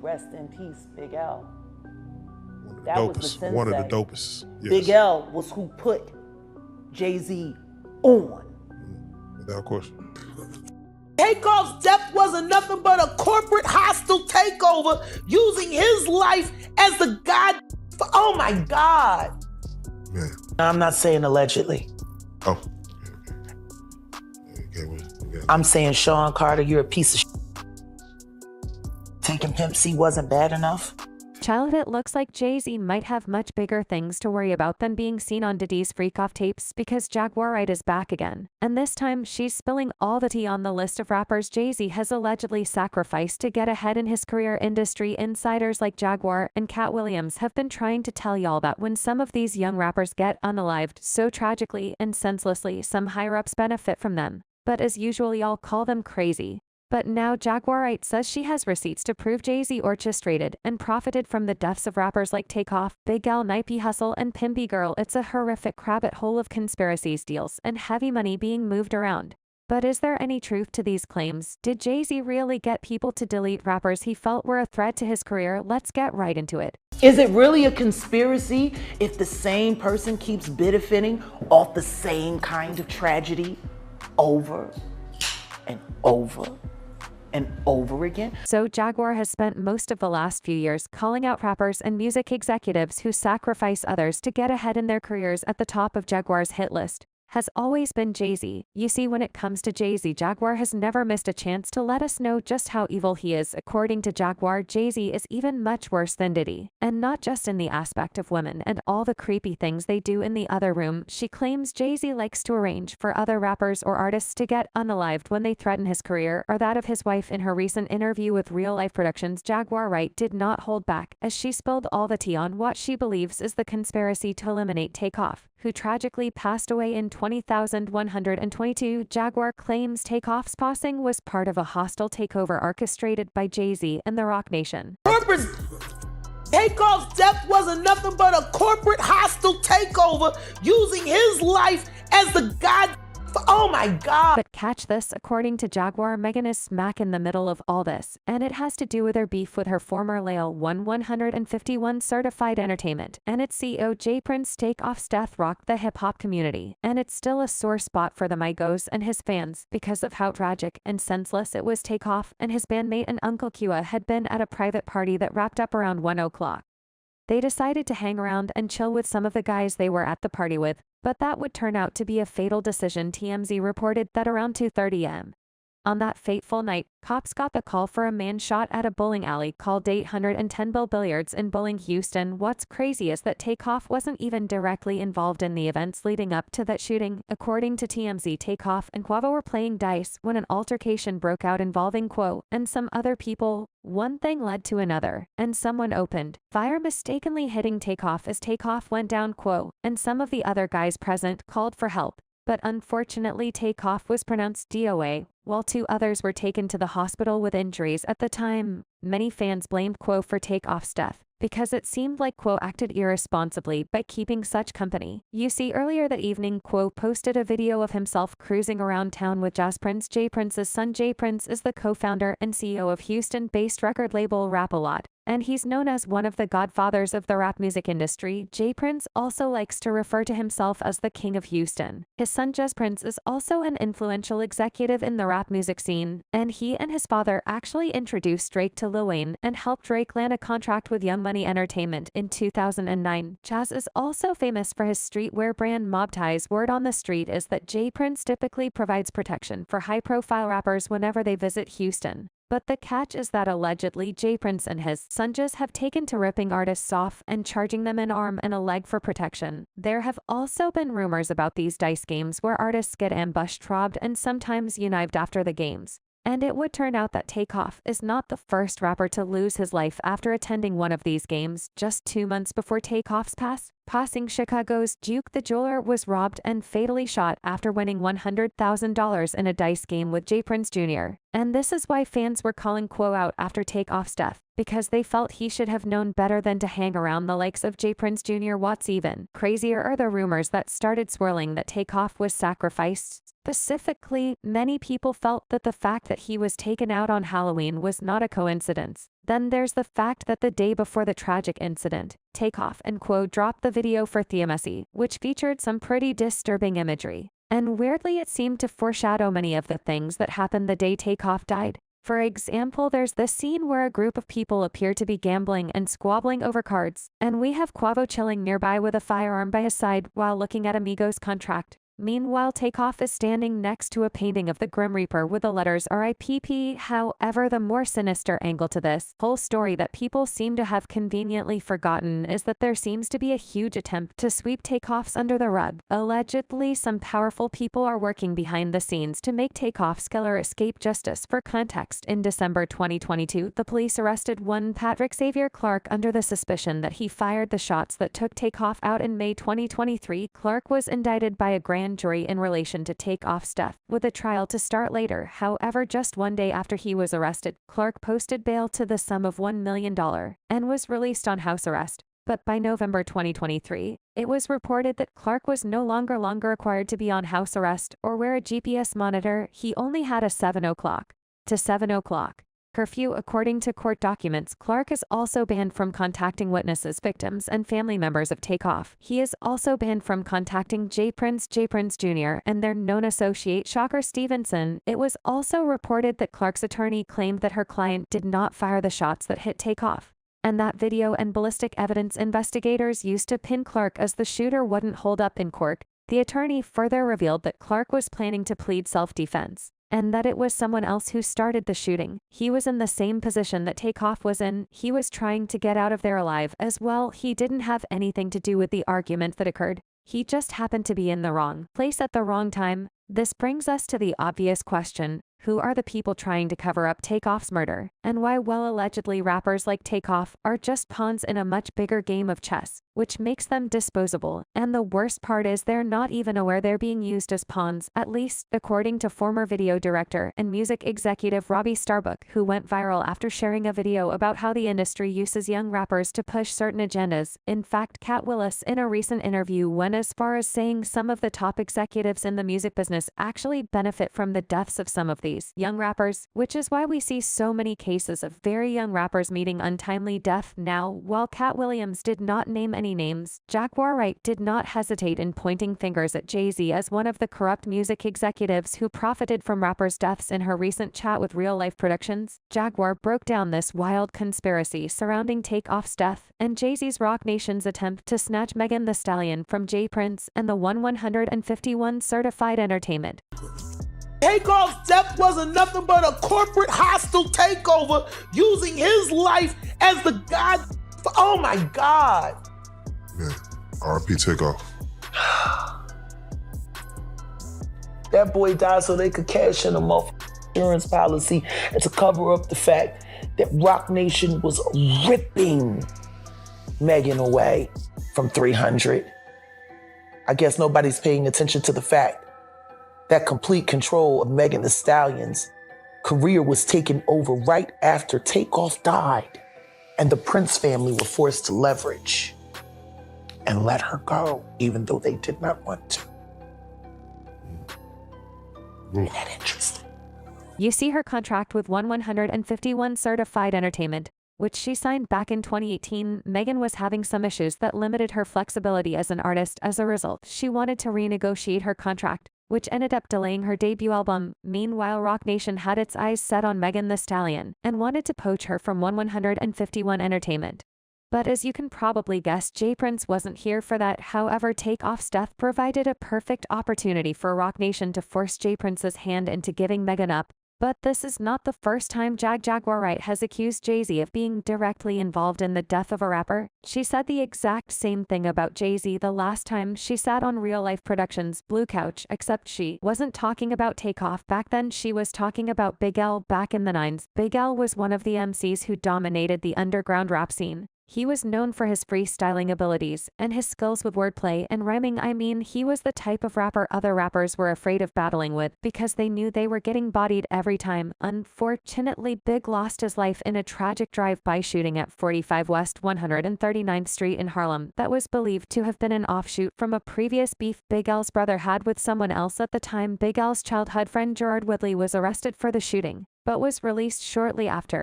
Rest in peace, Big L. One That of was the the dopest. One of the sensei. dopest. Yes. Big L was who put Jay-Z on. Without question. Takeoff's death wasn't nothing but a corporate hostile takeover using his life as the god. Oh my God. Man. I'm not saying allegedly. Oh. I'm saying, Sean Carter, you're a piece of shit. Thinking Pimp C wasn't bad enough? Child, it looks like Jay-Z might have much bigger things to worry about than being seen on Diddy's freak-off tapes, because Jaguar Wright is back again. And this time, she's spilling all the tea on the list of rappers Jay-Z has allegedly sacrificed to get ahead in his career. Industry insiders like Jaguar and Katt Williams have been trying to tell y'all that when some of these young rappers get unalived so tragically and senselessly, some higher-ups benefit from them. But as usual, y'all call them crazy. But now Jaguar Wright says she has receipts to prove Jay-Z orchestrated and profited from the deaths of rappers like Takeoff, Big L, Nipsey Hussle, and Pimp C. Girl, it's a horrific rabbit hole of conspiracies, deals, and heavy money being moved around. But is there any truth to these claims? Did Jay-Z really get people to delete rappers he felt were a threat to his career? Let's get right into it. Is it really a conspiracy if the same person keeps benefiting off the same kind of tragedy over and over and over again? So Jaguar has spent most of the last few years calling out rappers and music executives who sacrifice others to get ahead in their careers. At the top of Jaguar's hit list has always been Jay-Z. You see, when it comes to Jay-Z, Jaguar has never missed a chance to let us know just how evil he is. According to Jaguar, Jay-Z is even much worse than Diddy. And not just in the aspect of women and all the creepy things they do in the other room. She claims Jay-Z likes to arrange for other rappers or artists to get unalived when they threaten his career, or that of his wife. In her recent interview with Real Life Productions, Jaguar Wright did not hold back, as she spilled all the tea on what she believes is the conspiracy to eliminate Takeoff, who tragically passed away in 2022. Jaguar claims Takeoff's passing was part of a hostile takeover orchestrated by Jay-Z and the Rock Nation. Takeoff's death wasn't nothing but a corporate hostile takeover using his life as the god. Oh my God. But catch this, according to Jaguar, Megan is smack in the middle of all this, and it has to do with her beef with her former label 151 Certified Entertainment and its CEO J. Prince. Takeoff's death rocked the hip-hop community, and it's still a sore spot for the Migos and his fans because of how tragic and senseless it was. Takeoff and his bandmate and Uncle Qa had been at a private party that wrapped up around 1 o'clock. They decided to hang around and chill with some of the guys they were at the party with, but that would turn out to be a fatal decision. TMZ reported that around 2:30 a.m. on that fateful night, cops got the call for a man shot at a bowling alley called 810 Bill Billiards in Bowling, Houston. What's crazy is that Takeoff wasn't even directly involved in the events leading up to that shooting. According to TMZ, Takeoff and Quavo were playing dice when an altercation broke out involving Quo and some other people. One thing led to another, and someone opened fire, mistakenly hitting Takeoff. As Takeoff went down, Quo and some of the other guys present called for help, but unfortunately Takeoff was pronounced DOA, while 2 others were taken to the hospital with injuries. At the time, many fans blamed Quo for Takeoff's death, because it seemed like Quo acted irresponsibly by keeping such company. You see, earlier that evening, Quo posted a video of himself cruising around town with Jazz Prince, J. Prince's son. J. Prince is the co-founder and CEO of Houston-based record label Rap-A-Lot, and he's known as one of the godfathers of the rap music industry. J. Prince also likes to refer to himself as the King of Houston. His son Jazz Prince is also an influential executive in the rap music scene, and he and his father actually introduced Drake to Lil Wayne and helped Drake land a contract with Young Money Entertainment in 2009. Jazz is also famous for his streetwear brand Mob Ties. Word on the street is that J. Prince typically provides protection for high-profile rappers whenever they visit Houston. But the catch is that allegedly J. Prince and his son Jazz have taken to ripping artists off and charging them an arm and a leg for protection. There have also been rumors about these dice games where artists get ambushed, robbed, and sometimes unalived after the games. And it would turn out that Takeoff is not the first rapper to lose his life after attending one of these games. Just 2 months before Takeoff's passing, Chicago's Duke the Jeweler was robbed and fatally shot after winning $100,000 in a dice game with J. Prince Jr. And this is why fans were calling Quo out after Takeoff's death, because they felt he should have known better than to hang around the likes of J. Prince Jr. What's even crazier are the rumors that started swirling that Takeoff was sacrificed. Specifically, many people felt that the fact that he was taken out on Halloween was not a coincidence. Then there's the fact that the day before the tragic incident, Takeoff and Quo dropped the video for Messy, which featured some pretty disturbing imagery. And weirdly, it seemed to foreshadow many of the things that happened the day Takeoff died. For example, there's this scene where a group of people appear to be gambling and squabbling over cards, and we have Quavo chilling nearby with a firearm by his side while looking at Amigo's contract. Meanwhile, Takeoff is standing next to a painting of the Grim Reaper with the letters RIPP. However, the more sinister angle to this whole story that people seem to have conveniently forgotten is that there seems to be a huge attempt to sweep Takeoffs under the rug. Allegedly, some powerful people are working behind the scenes to make Takeoff's killer escape justice. For context, in December 2022, the police arrested one Patrick Xavier Clark under the suspicion that he fired the shots that took Takeoff out. In May 2023, Clark was indicted by a grand jury in relation to Takeoff's death, with a trial to start later. However, just one day after he was arrested, Clark posted bail to the sum of $1 million and was released on house arrest. But by November 2023, it was reported that Clark was no longer required to be on house arrest or wear a GPS monitor. He only had a 7 o'clock to 7 o'clock curfew. According to court documents, Clark is also banned from contacting witnesses, victims, and family members of Takeoff. He is also banned from contacting J. Prince Jr. and their known associate Shocker Stevenson. It was also reported that Clark's attorney claimed that her client did not fire the shots that hit Takeoff, and that video and ballistic evidence investigators used to pin Clark as the shooter wouldn't hold up in court. The attorney further revealed that Clark was planning to plead self-defense, and that it was someone else who started the shooting. He was in the same position that Takeoff was in. He was trying to get out of there alive as well. He didn't have anything to do with the argument that occurred. He just happened to be in the wrong place at the wrong time. This brings us to the obvious question: who are the people trying to cover up Takeoff's murder? And why, well, allegedly rappers like Takeoff are just pawns in a much bigger game of chess, which makes them disposable. And the worst part is they're not even aware they're being used as pawns, at least according to former video director and music executive Robbie Starbuck, who went viral after sharing a video about how the industry uses young rappers to push certain agendas. In fact, Katt Williams in a recent interview went as far as saying some of the top executives in the music business actually benefit from the deaths of some of these young rappers, which is why we see so many cases of very young rappers meeting untimely death. Now, while Katt Williams did not name any names, Jaguar Wright did not hesitate in pointing fingers at Jay-Z as one of the corrupt music executives who profited from rappers' deaths. In her recent chat with Real Life Productions, Jaguar broke down this wild conspiracy surrounding Takeoff's death and Jay-Z's Roc Nation's attempt to snatch Megan Thee Stallion from J. Prince and the 151 certified entertainment. Takeoff's death wasn't nothing but a corporate hostile takeover using his life as the god. Oh my God. Man, RP Takeoff. That boy died so they could cash in a insurance policy and to cover up the fact that Roc Nation was ripping Megan away from 300. I guess nobody's paying attention to the fact that complete control of Megan Thee Stallion's career was taken over right after Takeoff died, and the Prince family were forced to leverage and let her go, even though they did not want to. Isn't that interesting? You see her contract with 151 certified entertainment, which she signed back in 2018. Megan was having some issues that limited her flexibility as an artist. As a result, she wanted to renegotiate her contract, which ended up delaying her debut album. Meanwhile, Roc Nation had its eyes set on Megan Thee Stallion and wanted to poach her from 151 Entertainment. But as you can probably guess, J. Prince wasn't here for that. However, Takeoff's death provided a perfect opportunity for Roc Nation to force J. Prince's hand into giving Megan up. But this is not the first time Jaguar Wright has accused Jay-Z of being directly involved in the death of a rapper. She said the exact same thing about Jay-Z the last time she sat on Real Life Productions' Blue Couch, except she wasn't talking about Takeoff. Back then she was talking about Big L. Back in the 90s, Big L was one of the MCs who dominated the underground rap scene. He was known for his freestyling abilities and his skills with wordplay and rhyming. I mean, he was the type of rapper other rappers were afraid of battling with because they knew they were getting bodied every time. Unfortunately, Big lost his life in a tragic drive-by shooting at 45 West 139th Street in Harlem that was believed to have been an offshoot from a previous beef Big L's brother had with someone else at the time. Big L's childhood friend Gerard Woodley was arrested for the shooting, but was released shortly after.